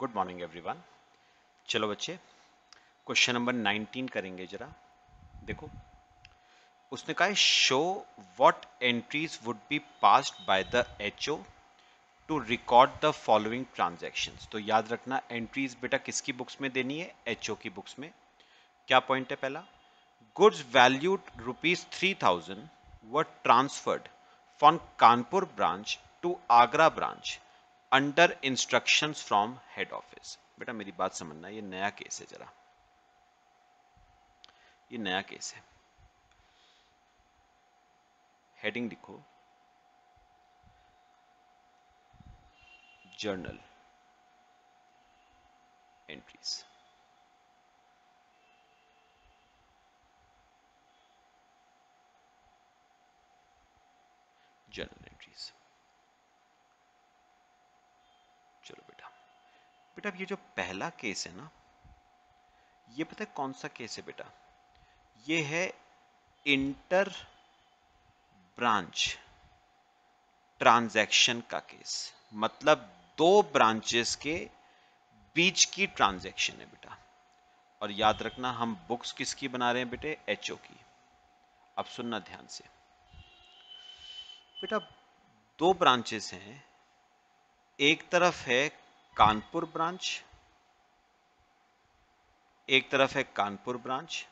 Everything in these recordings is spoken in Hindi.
Good morning everyone. चलो बच्चे, क्वेश्चन नंबर 19 करेंगे जरा। देखो, उसने कहा है show what entries would be passed by the HO to record the following transactions. तो याद रखना, एंट्रीज बेटा किसकी बुक्स में देनी है? एचओ की बुक्स में। क्या पॉइंट है पहला? Goods valued ₹3000 were transferred from Kanpur branch to Agra branch under instructions from head office. बेटा मेरी बात समझना, ये नया केस है जरा, ये नया केस है। हेडिंग लिखो, जर्नल एंट्रीज। Journal entries. चलो बेटा, बेटा ये जो पहला केस है ना, ये पता है कौन सा केस है बेटा? ये है इंटर ब्रांच ट्रांजैक्शन का केस। मतलब दो ब्रांचेस के बीच की ट्रांजैक्शन है बेटा। और याद रखना, हम बुक्स किसकी बना रहे हैं बेटे? एचओ की। अब सुनना ध्यान से बेटा, दो ब्रांचेस हैं। एक तरफ है कानपुर ब्रांच, एक तरफ है कानपुर ब्रांच,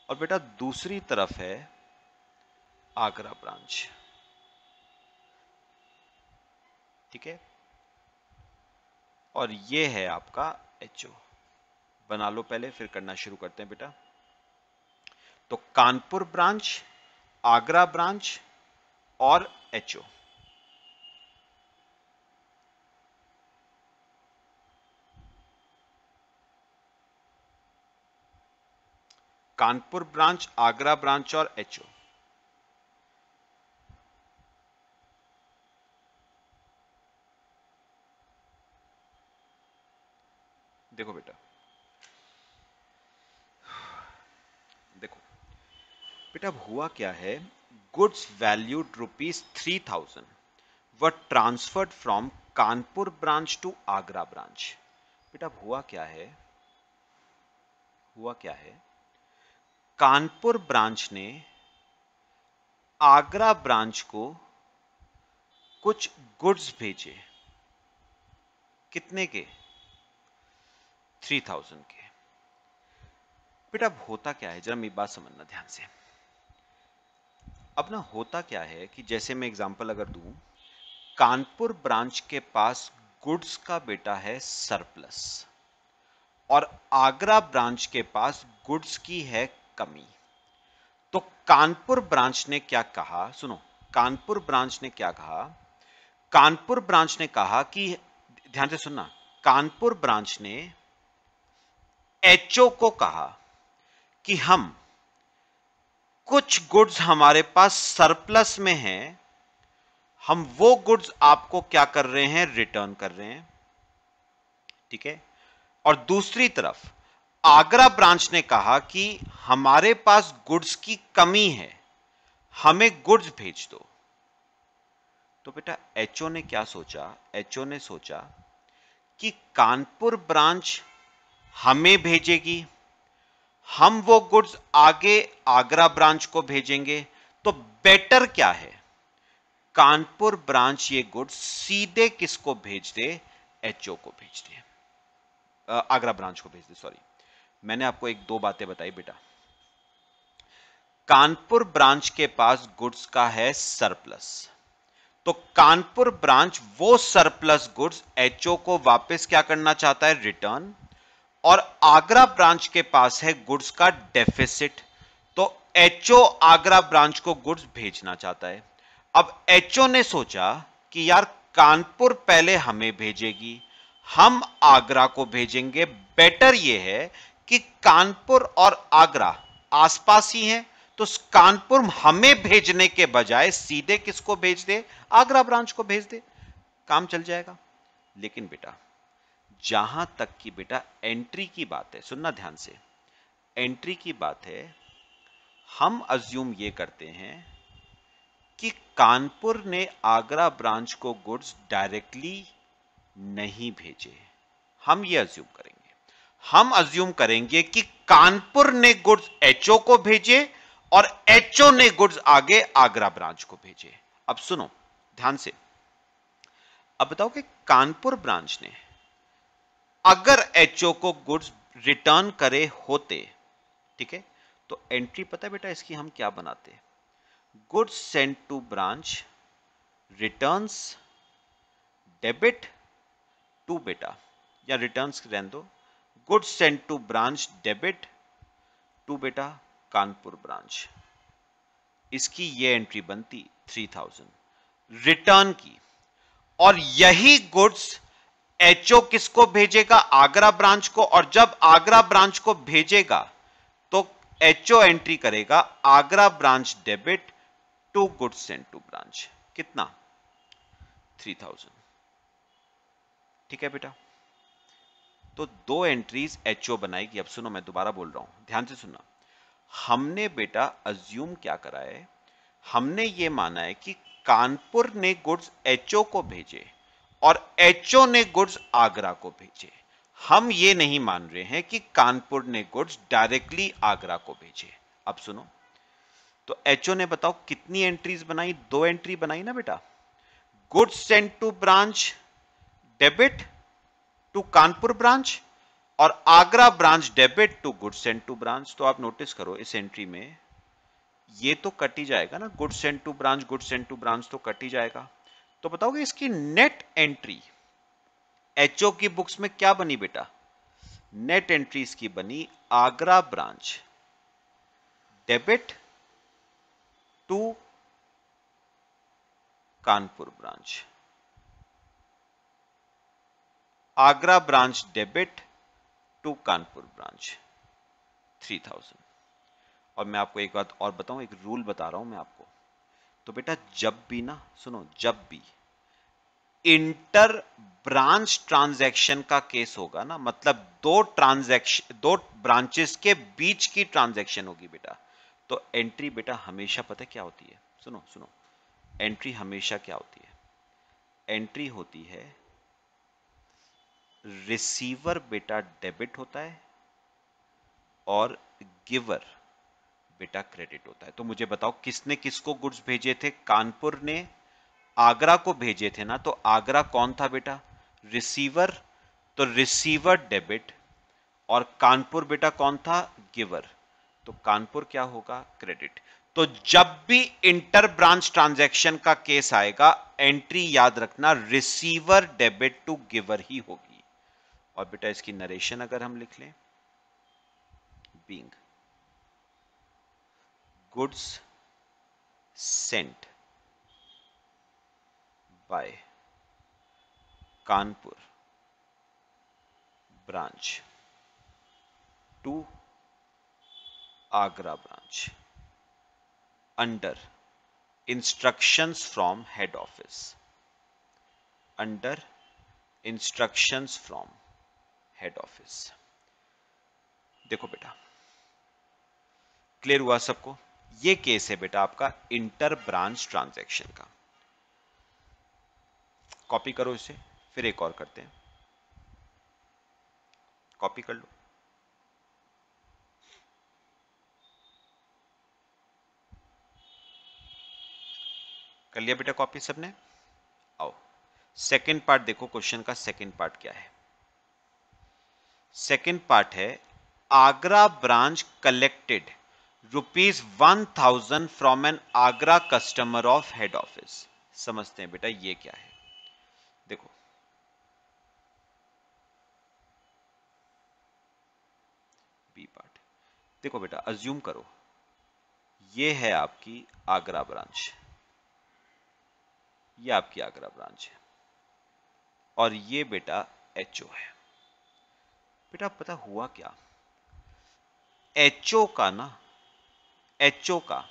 और बेटा दूसरी तरफ है आगरा ब्रांच। ठीक है, और ये है आपका एचओ। बना लो पहले, फिर करना शुरू करते हैं बेटा। तो कानपुर ब्रांच, आगरा ब्रांच और HO. Kanpur branch, Agra branch और एचओ। देखो बेटा, देखो बेटा, अब हुआ क्या है? Goods valued ₹3000 were transferred from Kanpur branch to Agra branch. बेटा अब हुआ क्या है? हुआ क्या है? कानपुर ब्रांच ने आगरा ब्रांच को कुछ गुड्स भेजे। कितने के? 3000 के। बेटा अब होता क्या है, जरा मेरी बात समझना ध्यान से। अब ना होता क्या है कि जैसे मैं एग्जांपल अगर दूं, कानपुर ब्रांच के पास गुड्स का बेटा है सरप्लस, और आगरा ब्रांच के पास गुड्स की है कमी। तो कानपुर ब्रांच ने क्या कहा? सुनो, कानपुर ब्रांच ने क्या कहा? कानपुर ब्रांच ने कहा कि, ध्यान से सुनना, कानपुर ब्रांच ने एचओ को कहा कि हम कुछ गुड्स हमारे पास सरप्लस में हैं, हम वो गुड्स आपको क्या कर रहे हैं? रिटर्न कर रहे हैं। ठीक है, और दूसरी तरफ आगरा ब्रांच ने कहा कि हमारे पास गुड्स की कमी है, हमें गुड्स भेज दो। तो बेटा एचओ ने क्या सोचा? एचओ ने सोचा कि कानपुर ब्रांच हमें भेजेगी, हम वो गुड्स आगे आगरा ब्रांच को भेजेंगे, तो बेटर क्या है? कानपुर ब्रांच ये गुड्स सीधे किसको भेज दे? एचओ को भेज दे, आगरा ब्रांच को भेज दे। सॉरी, मैंने आपको एक दो बातें बताई बेटा। कानपुर ब्रांच के पास गुड्स का है सरप्लस, तो कानपुर ब्रांच वो सरप्लस गुड्स एचओ को वापस क्या करना चाहता है? रिटर्न। और आगरा ब्रांच के पास है गुड्स का डेफिसिट, तो एचओ आगरा ब्रांच को गुड्स भेजना चाहता है। अब एचओ ने सोचा कि यार कानपुर पहले हमें भेजेगी, हम आगरा को भेजेंगे, बेटर यह है कि कानपुर और आगरा आसपास ही हैं, तो कानपुर हमें भेजने के बजाय सीधे किसको भेज दे? आगरा ब्रांच को भेज दे, काम चल जाएगा। लेकिन बेटा जहां तक की बेटा एंट्री की बात है, सुनना ध्यान से, एंट्री की बात है, हम अज्यूम ये करते हैं कि कानपुर ने आगरा ब्रांच को गुड्स डायरेक्टली नहीं भेजे, हम ये अज्यूम करेंगे। हम अज्यूम करेंगे कि कानपुर ने गुड्स एचओ को भेजे और एचओ ने गुड्स आगे आगरा ब्रांच को भेजे। अब सुनो ध्यान से, अब बताओ कि कानपुर ब्रांच ने अगर एचओ को गुड्स रिटर्न करे होते, ठीक है, तो एंट्री पता है बेटा इसकी हम क्या बनाते? Goods sent to branch returns debit to बेटा, या रिटर्न्स रहने दो, goods sent to branch debit to बेटा कानपुर ब्रांच। इसकी ये एंट्री बनती 3000 रिटर्न की, और यही गुड्स एचओ किसको भेजेगा? आगरा ब्रांच को, और जब आगरा ब्रांच को भेजेगा तो एचओ एंट्री करेगा Agra branch debit to goods sent to branch. कितना? 3000। ठीक है बेटा, तो दो एंट्रीज एचओ बनाएगी। अब सुनो, मैं दोबारा बोल रहा हूं, ध्यान से सुनना। हमने बेटा अज्यूम क्या करा है, हमने ये माना है कि कानपुर ने गुड्स एचओ को भेजे और एचओ ने गुड्स आगरा को भेजे। हम ये नहीं मान रहे हैं कि कानपुर ने गुड्स डायरेक्टली आगरा को भेजे। अब सुनो, तो एचओ ने बताओ कितनी एंट्रीज बनाई? दो एंट्री बनाई ना बेटा। Goods sent to branch debit to Kanpur branch और Agra branch debit to goods sent to branch. तो आप नोटिस करो इस एंट्री में ये तो कट ही जाएगा ना, goods sent to branch, goods sent to branch तो कट ही जाएगा। तो बताओगे इसकी नेट एंट्री एचओ की बुक्स में क्या बनी बेटा? नेट एंट्री इसकी बनी Agra branch debit to Kanpur branch, Agra branch debit to Kanpur branch 3000। और मैं आपको एक बात और बताऊं, एक रूल बता रहा हूं मैं आपको। तो बेटा जब भी ना, सुनो, जब भी इंटर ब्रांच ट्रांजैक्शन का केस होगा ना, मतलब दो ब्रांचेस के बीच की ट्रांजैक्शन होगी बेटा, तो एंट्री बेटा हमेशा पता क्या होती है? सुनो सुनो, एंट्री हमेशा क्या होती है? एंट्री होती है रिसीवर बेटा डेबिट होता है और गिवर बेटा क्रेडिट होता है। तो मुझे बताओ किसने किसको गुड्स भेजे थे? कानपुर ने आगरा को भेजे थे ना, तो आगरा कौन था बेटा? रिसीवर, तो रिसीवर डेबिट, और कानपुर बेटा कौन था? गिवर, तो कानपुर क्या होगा? क्रेडिट। तो जब भी इंटर ब्रांच ट्रांजैक्शन का केस आएगा, एंट्री याद रखना रिसीवर डेबिट टू गिवर ही होगी। और बेटा इसकी नरेशन अगर हम लिख लें, being goods sent bye Kanpur branch to Agra branch under instructions from head office, under instructions from head office। देखो बेटा क्लियर हुआ सबको? ये केस है बेटा आपका इंटर ब्रांच ट्रांजैक्शन का। कॉपी करो इसे, फिर एक और करते हैं, कॉपी कर लो। कर लिया बेटा कॉपी सबने? आओ सेकंड पार्ट देखो, क्वेश्चन का सेकंड पार्ट क्या है? सेकंड पार्ट है Agra branch collected ₹1000 from an Agra customer of head office. समझते हैं बेटा ये क्या है? देखो बी पार्ट, देखो बेटा अज्यूम करो ये है आपकी आगरा ब्रांच, ये आपकी आगरा ब्रांच है और ये बेटा एचओ है। बेटा पता हुआ क्या, एचओ का ना, एचओ का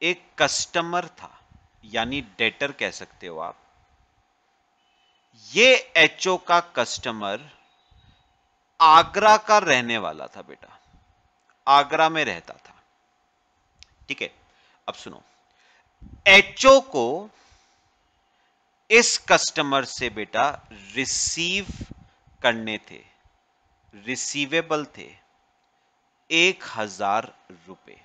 एक कस्टमर था, यानी डेटर कह सकते हो आप। ये एचओ का कस्टमर आगरा का रहने वाला था बेटा, आगरा में रहता था। ठीक है, अब सुनो, एचओ को इस कस्टमर से बेटा रिसीव करने थे, रिसीवेबल थे 1000 रुपए।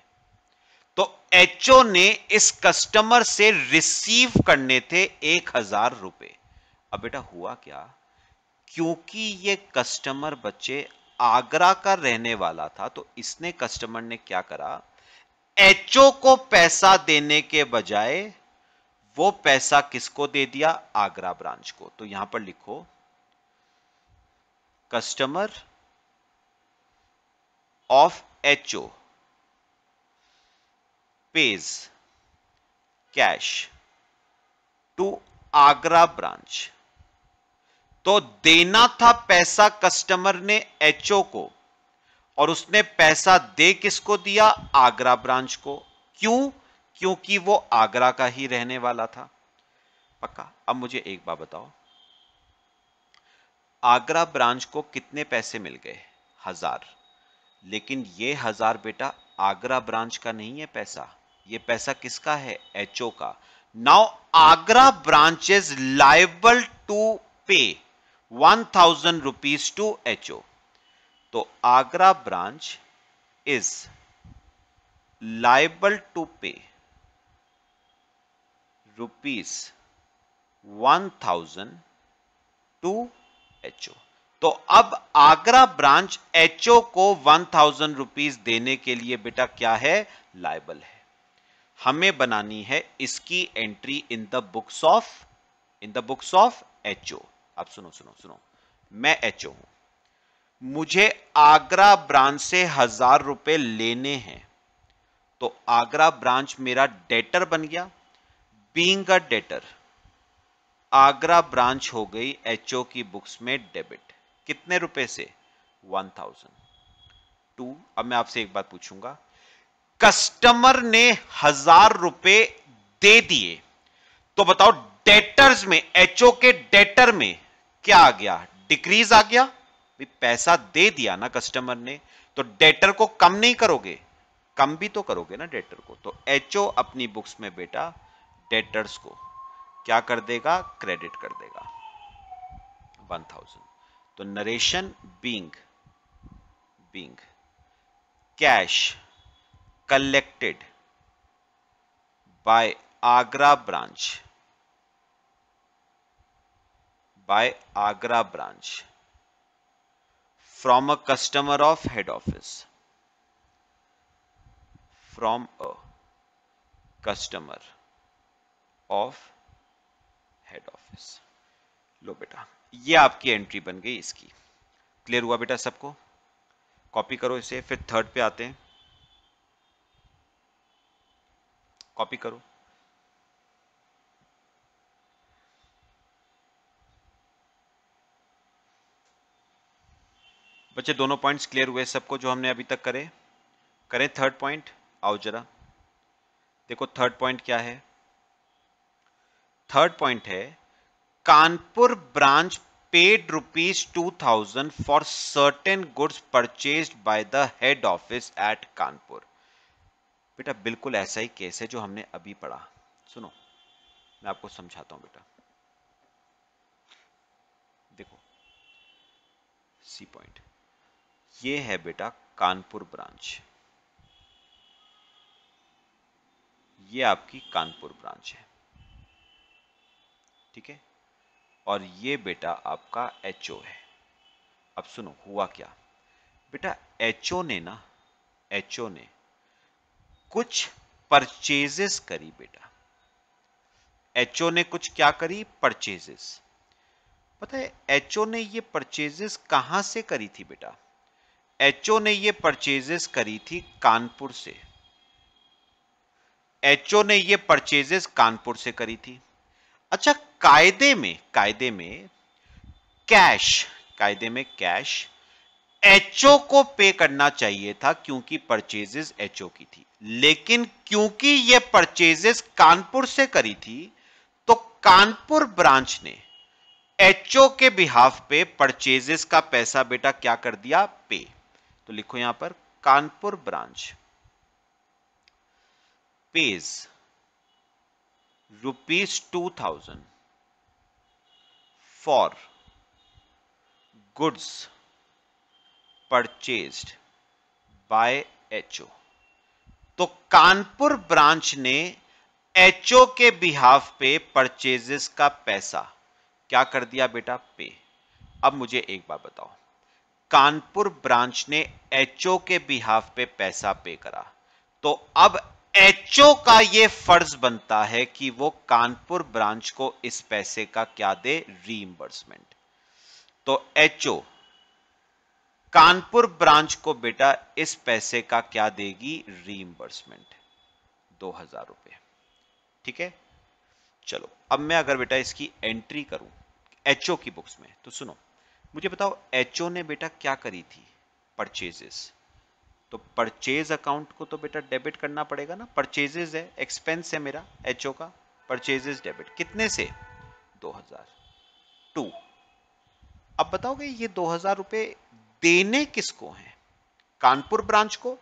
तो एचओ ने इस कस्टमर से रिसीव करने थे 1000 रुपए। अब बेटा हुआ क्या, क्योंकि ये कस्टमर बच्चे आगरा का रहने वाला था, तो इसने कस्टमर ने क्या करा, एचओ को पैसा देने के बजाय वो पैसा किसको दे दिया, आगरा ब्रांच को। तो यहां पर लिखो customer of HO pays cash to Agra branch. तो देना था पैसा कस्टमर ने एचओ को, और उसने पैसा दे किसको दिया, आगरा ब्रांच को। क्यों, क्योंकि वो आगरा का ही रहने वाला था। पक्का। अब मुझे एक बात बताओ, आगरा ब्रांच को कितने पैसे मिल गए, 1000। लेकिन ये 1000 बेटा आगरा ब्रांच का नहीं है पैसा, ये पैसा किसका है, एचओ का। Now Agra branch is liable to pay 1000 rupees to HO. तो Agra branch is liable to pay ₹1000 to HO. तो अब आगरा ब्रांच एचओ को 1000 रुपीज देने के लिए बेटा क्या है, लायबल है। हमें बनानी है इसकी entry in the books of HO. अब सुनो सुनो सुनो, मैं एचओ हूं, मुझे आगरा ब्रांच से 1000 रुपए लेने हैं, तो आगरा ब्रांच मेरा डेटर बन गया। Being a debtor, Agra branch हो गई एचओ की बुक्स में डेबिट। कितने रुपए से, 1000 टू। अब मैं आपसे एक बात पूछूंगा, कस्टमर ने 1000 रुपए दे दिए, तो बताओ डेटर्स में, एचओ के डेटर में क्या आ गया, डिक्रीज आ गया। पैसा दे दिया ना कस्टमर ने, तो डेटर को कम नहीं करोगे, कम भी तो करोगे ना डेटर को। तो एचओ अपनी बुक्स में बेटा डेटर्स को क्या कर देगा, क्रेडिट कर देगा 1000। तो narration being cash collected by Agra branch from a customer of head office, from a customer of head office। लो बेटा, ये आपकी एंट्री बन गई इसकी। क्लियर हुआ बेटा सबको, कॉपी करो इसे, फिर थर्ड पे आते हैं, कॉपी करो। बच्चे दोनों पॉइंट्स क्लियर हुए सबको जो हमने अभी तक करे। करें थर्ड पॉइंट, आओ जरा देखो थर्ड पॉइंट क्या है। थर्ड पॉइंट है, Kanpur branch paid ₹2000 for certain goods purchased by the head office at Kanpur. बेटा बिल्कुल ऐसा ही केस है जो हमने अभी पढ़ा। सुनो मैं आपको समझाता हूं बेटा, देखो सी पॉइंट, ये है बेटा कानपुर ब्रांच, ये आपकी कानपुर ब्रांच है, ठीक है, और ये बेटा आपका एचओ है। अब सुनो हुआ क्या बेटा, एचओ ने कुछ परचेजेस करी बेटा, एचओ ने कुछ क्या करी, परचेजेस। पता है एचओ ने ये परचेजेस कहां से करी थी बेटा, एचओ ने ये परचेजेस करी थी कानपुर से, एचओ ने ये परचेजेस कानपुर से करी थी। अच्छा कायदे में कैश एचओ को पे करना चाहिए था क्योंकि परचेजेस एचओ की थी, लेकिन क्योंकि ये परचेजेस कानपुर से करी थी तो कानपुर ब्रांच ने एचओ के बिहाफ पे परचेजेस का पैसा बेटा क्या कर दिया, पे। तो लिखो यहां पर Kanpur branch page ₹2000 for goods purchased bye HO. तो कानपुर ब्रांच ने एचओ के बिहाफ पे परचेजेस का पैसा क्या कर दिया बेटा? पे। अब मुझे एक बात बताओ, कानपुर ब्रांच ने एचओ के बिहाफ पे पैसा पे करा, तो अब एचओ का यह फर्ज बनता है कि वो कानपुर ब्रांच को इस पैसे का क्या दे? रीइंबर्समेंट। तो एचओ कानपुर ब्रांच को बेटा इस पैसे का क्या देगी? रीइंबर्समेंट, 2000 रुपए। ठीक है, चलो अब मैं अगर बेटा इसकी एंट्री करूं एचओ की बुक्स में, तो सुनो मुझे बताओ, एचओ ने बेटा क्या करी थी? परचेजेस। तो परचेज अकाउंट को तो बेटा डेबिट करना पड़ेगा ना, परचेजेस है, एक्सपेंस है मेरा एचओ का, परचेजेस डेबिट कितने से? 2000। टू, अब बताओगे ये 2000 रुपए देने किसको हैं? कानपुर ब्रांच को।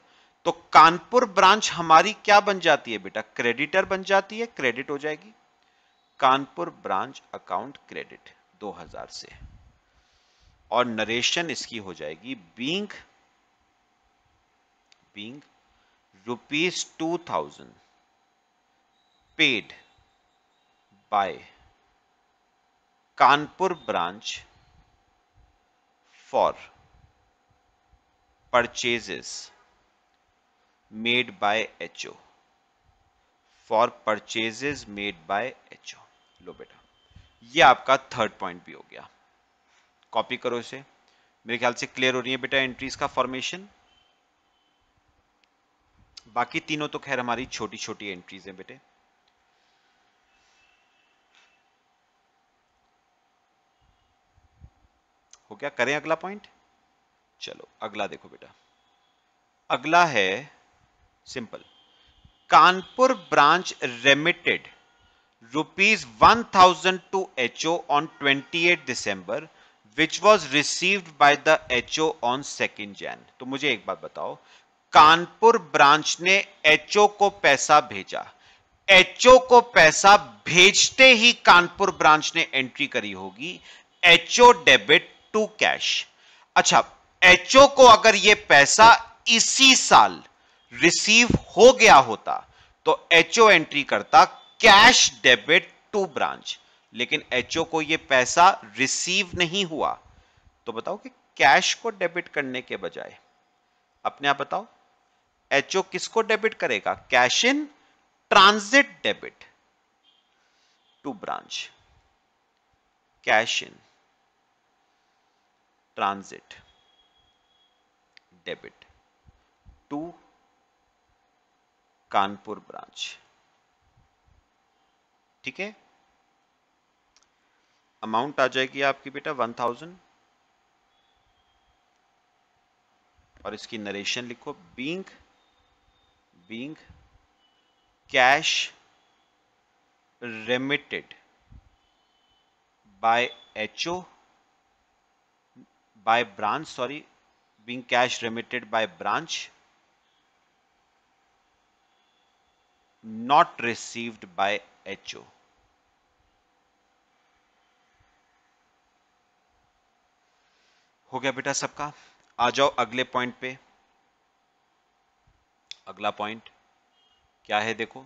तो कानपुर ब्रांच हमारी क्या बन जाती है बेटा? क्रेडिटर बन जाती है, क्रेडिट हो जाएगी। कानपुर ब्रांच अकाउंट क्रेडिट 2000 से, और नरेशन इसकी हो जाएगी being ₹2000 paid by Kanpur branch for purchases made by HO, for purchases made by HO. लो बेटा, ये आपका थर्ड पॉइंट भी हो गया, कॉपी करो इसे। मेरे ख्याल से क्लियर हो रही है बेटा एंट्रीज का फॉर्मेशन। बाकी तीनों तो खैर हमारी छोटी छोटी एंट्रीज हैं बेटे। हो गया? करें अगला पॉइंट? चलो अगला देखो बेटा, अगला है simple. Kanpur branch remitted ₹1000 to HO on 28 December which was received by the HO on 2nd Jan। तो मुझे एक बात बताओ, कानपुर ब्रांच ने HO को पैसा भेजा, HO को पैसा भेजते ही कानपुर ब्रांच ने एंट्री करी होगी HO डेबिट टू कैश। अच्छा, HO को अगर यह पैसा इसी साल रिसीव हो गया होता तो HO एंट्री करता कैश डेबिट टू ब्रांच, लेकिन HO को यह पैसा रिसीव नहीं हुआ। तो बताओ कि कैश को डेबिट करने के बजाय अपने आप बताओ HO किसको डेबिट करेगा? Cash in transit debit to branch, cash in transit debit to Kanpur branch. ठीक है, अमाउंट आ जाएगी आपकी बेटा 1000, और इसकी नरेशन लिखो being cash remitted by HO by branch, sorry, being cash remitted by branch not received by HO। हो गया बेटा सबका? आ जाओ अगले पॉइंट पे। अगला पॉइंट क्या है देखो,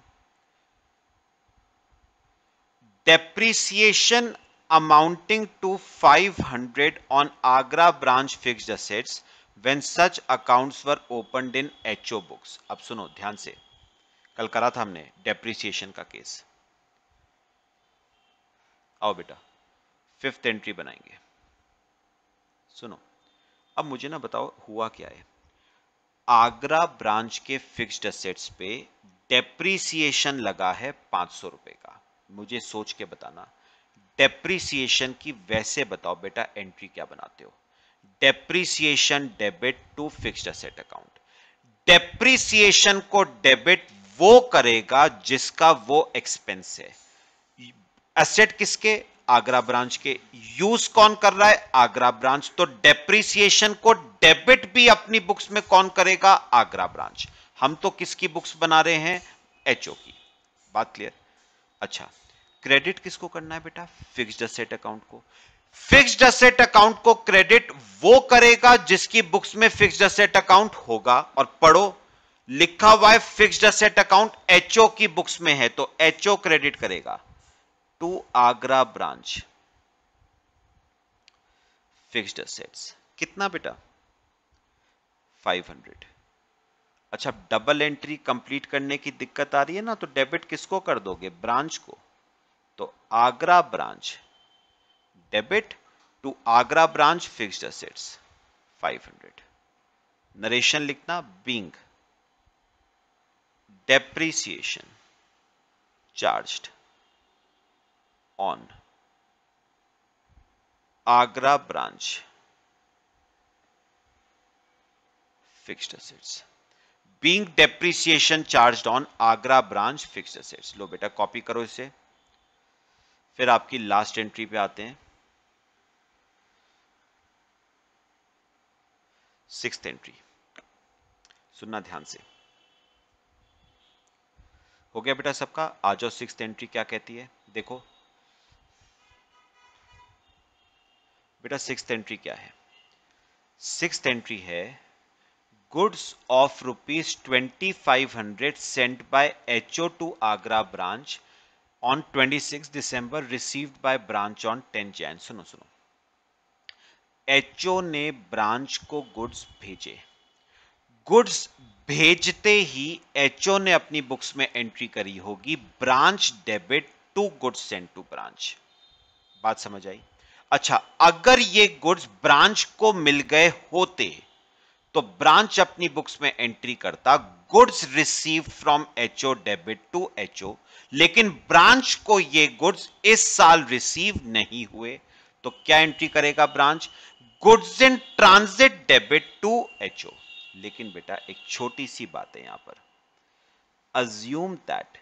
depreciation amounting to 500 on Agra branch fixed assets when such accounts were opened in HO books. अब सुनो ध्यान से, कल करा था हमने डेप्रिसिएशन का केस। आओ बेटा फिफ्थ एंट्री बनाएंगे। सुनो, अब मुझे ना बताओ हुआ क्या है। आगरा ब्रांच के फिक्स्ड असेट्स पे डेप्रिसिएशन लगा है 500 रुपए का। मुझे सोच के बताना, डेप्रिसिएशन की वैसे बताओ बेटा एंट्री क्या बनाते हो? Depreciation debit to fixed asset account. Depreciation को डेबिट वो करेगा जिसका वो एक्सपेंस है। एसेट किसके? आगरा ब्रांच के। यूज कौन कर रहा है? आगरा ब्रांच। तो डेप्रिसिएशन को डेबिट भी अपनी बुक्स में कौन करेगा? आगरा ब्रांच। हम तो किसकी बुक्स बना रहे हैं? HO की। बात क्लियर? अच्छा, क्रेडिट किसको करना है बेटा? फिक्स्ड असेट अकाउंट को। फिक्स्ड असेट अकाउंट को क्रेडिट वो करेगा जिसकी बुक्स में फिक्स्ड असेट अकाउंट होगा। और पढ़ो, लिखा हुआ है फिक्स्ड असेट अकाउंट एचओ की बुक्स में है, तो एचओ क्रेडिट करेगा to Agra branch fixed assets. कितना बेटा? 500। अच्छा, डबल एंट्री कंप्लीट करने की दिक्कत आ रही है ना, तो डेबिट किसको कर दोगे? ब्रांच को। तो Agra branch debit to Agra branch fixed assets 500। Narration लिखना, being depreciation charged on Agra branch fixed assets, being depreciation charged on Agra branch fixed assets। लो बेटा कॉपी करो इसे, फिर आपकी लास्ट एंट्री पे आते हैं, 6th एंट्री। सुनना ध्यान से, हो गया बेटा सबका? आ जाओ, 6th एंट्री क्या कहती है देखो बेटा। 6th एंट्री क्या है? 6th एंट्री है goods of ₹2500 sent by HO to Agra branch on 26 December received by branch on 10 Jan। सुनो सुनो, HO ने ब्रांच को गुड्स भेजे, गुड्स भेजते ही HO ने अपनी बुक्स में एंट्री करी होगी branch debit to goods sent to branch. बात समझ आई? अच्छा, अगर ये गुड्स ब्रांच को मिल गए होते तो ब्रांच अपनी बुक्स में एंट्री करता goods receive from HO debit to HO, लेकिन ब्रांच को ये गुड्स इस साल रिसीव नहीं हुए, तो क्या एंट्री करेगा branch? Goods in transit debit to HO. लेकिन बेटा एक छोटी सी बात है यहां पर, assume that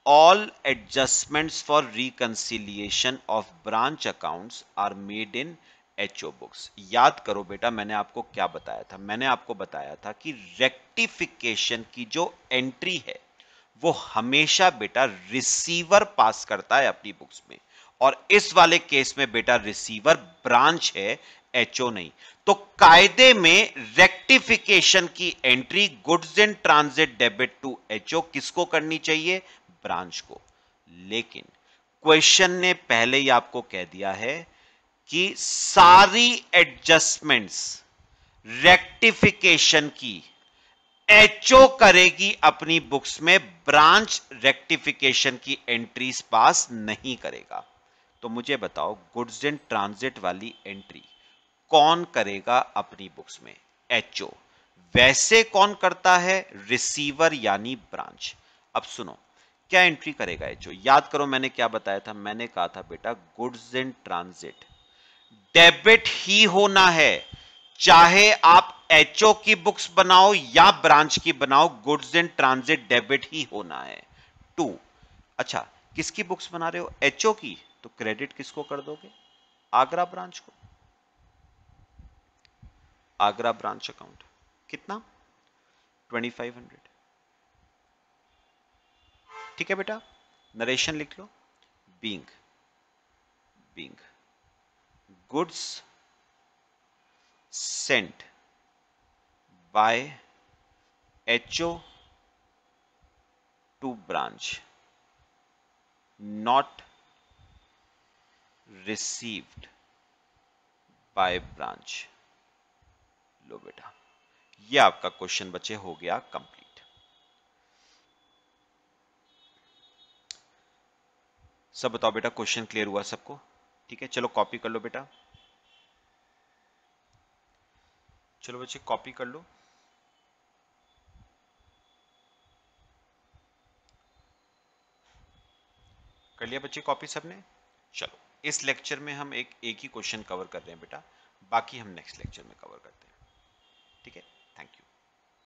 all adjustments for reconciliation of branch accounts are made in HO books। याद करो बेटा, मैंने आपको क्या बताया था? मैंने आपको बताया था कि रेक्टिफिकेशन की जो एंट्री है वो हमेशा बेटा रिसीवर पास करता है अपनी बुक्स में, और इस वाले केस में बेटा रिसीवर ब्रांच है, एचओ नहीं। तो कायदे में रेक्टिफिकेशन की entry goods in transit debit to HO किसको करनी चाहिए? ब्रांच को। लेकिन क्वेश्चन ने पहले ही आपको कह दिया है कि सारी एडजस्टमेंट्स रेक्टिफिकेशन की एचओ करेगी अपनी बुक्स में, ब्रांच रेक्टिफिकेशन की एंट्रीज पास नहीं करेगा। तो मुझे बताओ, गुड्स इन ट्रांजिट वाली एंट्री कौन करेगा अपनी बुक्स में? एचओ। वैसे कौन करता है? रिसीवर यानी ब्रांच। अब सुनो, क्या एंट्री करेगा एचओ? याद करो मैंने क्या बताया था? मैंने कहा था बेटा गुड्स इन ट्रांजिट डेबिट ही होना है, चाहे आप एचओ की बुक्स बनाओ या ब्रांच की बनाओ, गुड्स इन ट्रांजिट डेबिट ही होना है। टू, अच्छा किसकी बुक्स बना रहे हो? एचओ की, तो क्रेडिट किसको कर दोगे? आगरा ब्रांच को। आगरा ब्रांच अकाउंट कितना? 2500। ठीक है बेटा, नरेशन लिख लो, being goods sent by HO to branch not received by branch. लो बेटा, ये आपका क्वेश्चन बच्चे हो गया कंप्लीट। सब बताओ बेटा, क्वेश्चन क्लियर हुआ सबको? ठीक है, चलो कॉपी कर लो बेटा, चलो बच्चे कॉपी कर लो। कर लिया बच्चे कॉपी सबने? चलो, इस लेक्चर में हम एक ही क्वेश्चन कवर कर रहे हैं बेटा, बाकी हम नेक्स्ट लेक्चर में कवर करते हैं। ठीक है।